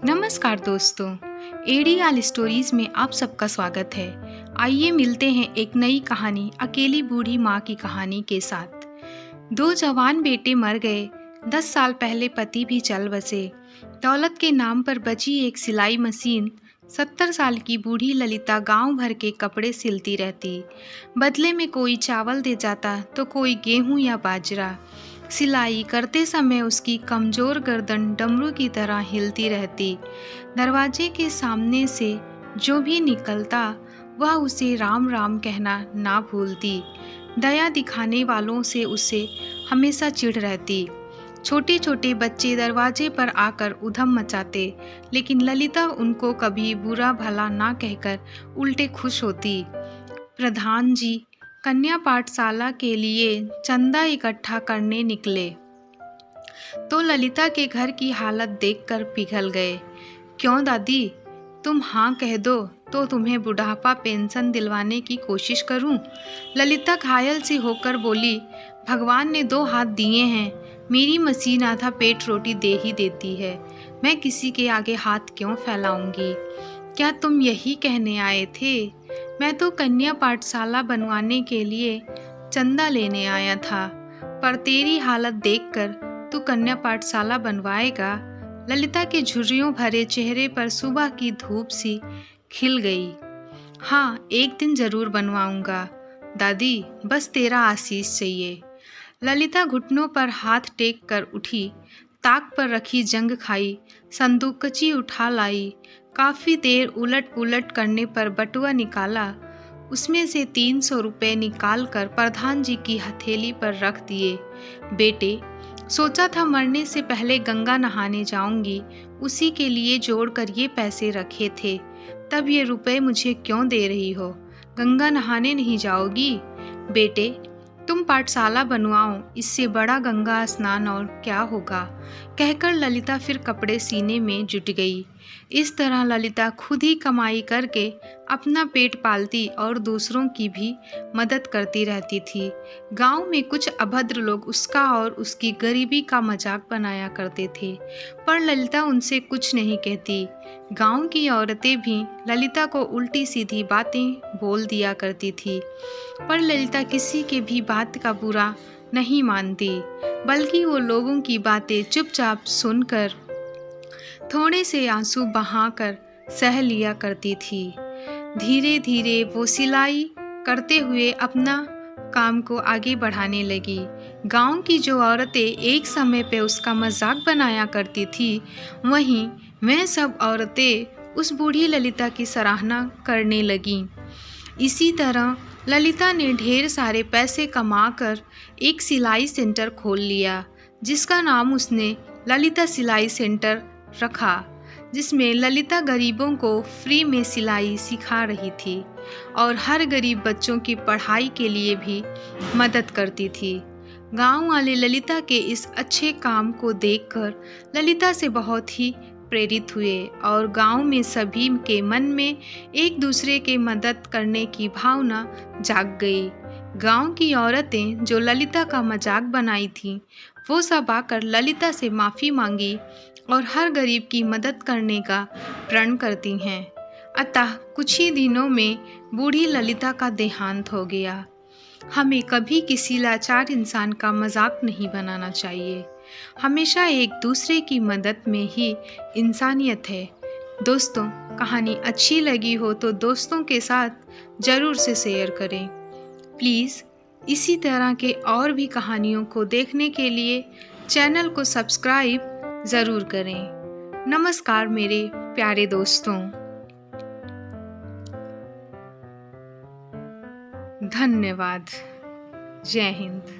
नमस्कार दोस्तों, एडीआल स्टोरीज में आप सबका स्वागत है। आइए मिलते हैं एक नई कहानी अकेली बूढ़ी माँ की कहानी के साथ। दो जवान बेटे मर गए। 10 साल पहले पति भी चल बसे। दौलत के नाम पर बची एक सिलाई मशीन। 70 साल की बूढ़ी ललिता गांव भर के कपड़े सिलती रहती। बदले में कोई चावल दे जाता तो कोई गेहूं या बाजरा। सिलाई करते समय उसकी कमजोर गर्दन डमरू की तरह हिलती रहती। दरवाजे के सामने से जो भी निकलता वह उसे राम राम कहना ना भूलती। दया दिखाने वालों से उसे हमेशा चिढ़ रहती। छोटे छोटे बच्चे दरवाजे पर आकर उधम मचाते, लेकिन ललिता उनको कभी बुरा भला ना कहकर उल्टे खुश होती। प्रधान जी कन्या पाठशाला के लिए चंदा इकट्ठा करने निकले तो ललिता के घर की हालत देखकर पिघल गए। क्यों दादी, तुम हाँ कह दो तो तुम्हें बुढ़ापा पेंशन दिलवाने की कोशिश करूं? ललिता घायल सी होकर बोली, भगवान ने 2 हाथ दिए हैं, मेरी मशीन आधा पेट रोटी दे ही देती है, मैं किसी के आगे हाथ क्यों फैलाऊंगी? क्या तुम यही कहने आए थे? मैं तो कन्या पाठशाला बनवाने के लिए चंदा लेने आया था, पर तेरी हालत देखकर तू कन्या पाठशाला बनवाएगा? ललिता के झुर्रियों भरे चेहरे पर सुबह की धूप सी खिल गई। हाँ, एक दिन जरूर बनवाऊंगा दादी, बस तेरा आशीष चाहिए। ललिता घुटनों पर हाथ टेक कर उठी, ताक पर रखी जंग खाई, संदूकची उठा लाई। काफ़ी देर उलट पुलट करने पर बटुआ निकाला। उसमें से 300 रुपये निकाल कर प्रधान जी की हथेली पर रख दिए। बेटे, सोचा था मरने से पहले गंगा नहाने जाऊंगी, उसी के लिए जोड़कर ये पैसे रखे थे। तब ये रुपए मुझे क्यों दे रही हो? गंगा नहाने नहीं जाओगी? बेटे, तुम पाठशाला बनवाओ, इससे बड़ा गंगा स्नान और क्या होगा? कहकर ललिता फिर कपड़े सीने में जुट गई। इस तरह ललिता खुद ही कमाई करके अपना पेट पालती और दूसरों की भी मदद करती रहती थी। गांव में कुछ अभद्र लोग उसका और उसकी गरीबी का मजाक बनाया करते थे, पर ललिता उनसे कुछ नहीं कहती। गांव की औरतें भी ललिता को उल्टी सीधी बातें बोल दिया करती थी, पर ललिता किसी के भी बात का बुरा नहीं मानती, बल्कि वो लोगों की बातें चुपचाप सुनकर थोड़े से आंसू बहाकर सह लिया करती थी। धीरे धीरे वो सिलाई करते हुए अपना काम को आगे बढ़ाने लगी। गांव की जो औरतें एक समय पे उसका मजाक बनाया करती थी, वहीं वह सब औरतें उस बूढ़ी ललिता की सराहना करने लगीं। इसी तरह ललिता ने ढेर सारे पैसे कमाकर एक सिलाई सेंटर खोल लिया, जिसका नाम उसने ललिता सिलाई सेंटर रखा, जिसमें ललिता गरीबों को फ्री में सिलाई सिखा रही थी और हर गरीब बच्चों की पढ़ाई के लिए भी मदद करती थी। गांव वाले ललिता के इस अच्छे काम को देखकर ललिता से बहुत ही प्रेरित हुए और गांव में सभी के मन में एक दूसरे के मदद करने की भावना जाग गई। गांव की औरतें जो ललिता का मजाक बनाई थीं, वो सब आकर ललिता से माफ़ी मांगी और हर गरीब की मदद करने का प्रण करती हैं। अतः कुछ ही दिनों में बूढ़ी ललिता का देहांत हो गया। हमें कभी किसी लाचार इंसान का मजाक नहीं बनाना चाहिए। हमेशा एक दूसरे की मदद में ही इंसानियत है। दोस्तों, कहानी अच्छी लगी हो तो दोस्तों के साथ ज़रूर से शेयर करें। प्लीज़ इसी तरह के और भी कहानियों को देखने के लिए चैनल को सब्सक्राइब ज़रूर करें। नमस्कार मेरे प्यारे दोस्तों। धन्यवाद। जय हिंद।